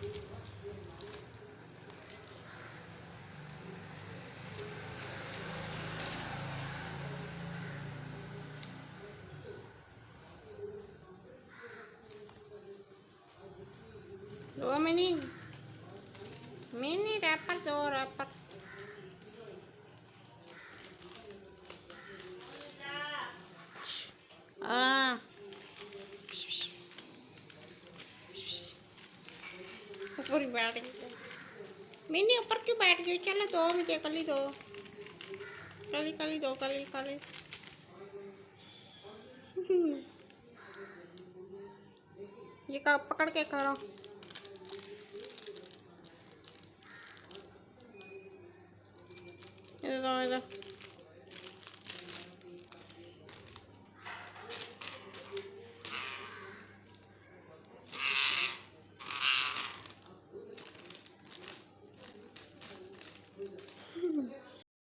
Dua mini. Mini dapat tuh, dapat. Ah. ऊपर ही बैठ गया। मिनी ऊपर क्यों बैठ गई? चलो दो मुझे कली दो, कली कली दो, कली कली। ये का पकड़ के करो। इधर